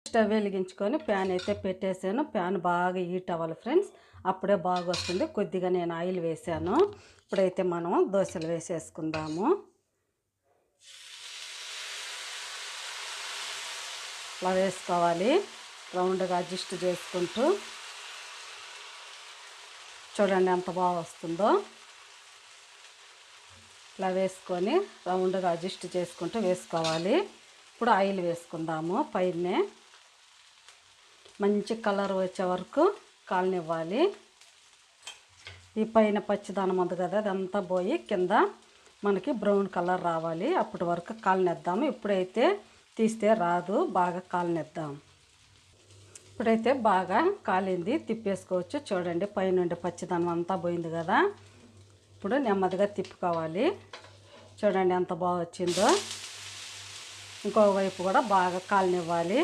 Stove వెలిగించుకొని pan అయితే పెట్టేసాను. ప్యాన్ బాగా హీట్ అవ్వాలి ఫ్రెండ్స్, అప్పుడే బాగా వస్తుంది. కొద్దిగా నేను ఆయిల్ వేసాను. ఇప్పుడైతే మనం దోశలు వేసేసుకుందాము. ఇలా వేసుకోవాలి, రౌండ్గా అడ్జస్ట్ చేసుకుంటూ. చూడండి ఎంత బాగా వస్తుందో. ఇలా వేసుకొని రౌండ్గా అడ్జస్ట్ చేసుకుంటూ వేసుకోవాలి. ఇప్పుడు ఆయిల్ వేసుకుందాము. పైనే మంచి కలర్ వచ్చే వరకు కాలనివ్వాలి. ఈ పైన పచ్చిదనం ఉంది కదా, అదంతా పోయి కింద మనకి బ్రౌన్ కలర్ రావాలి. అప్పటి వరకు కాలనిద్దాము. ఇప్పుడైతే తీస్తే రాదు, బాగా కాలనిద్దాం. ఇప్పుడైతే బాగా కాలింది, తిప్పేసుకోవచ్చు. చూడండి పైనుండి పచ్చిదనం అంతా పోయింది కదా. ఇప్పుడు నెమ్మదిగా తిప్పుకోవాలి. చూడండి ఎంత బాగా వచ్చిందో. ఇంకో వైపు కూడా బాగా కాలనివ్వాలి.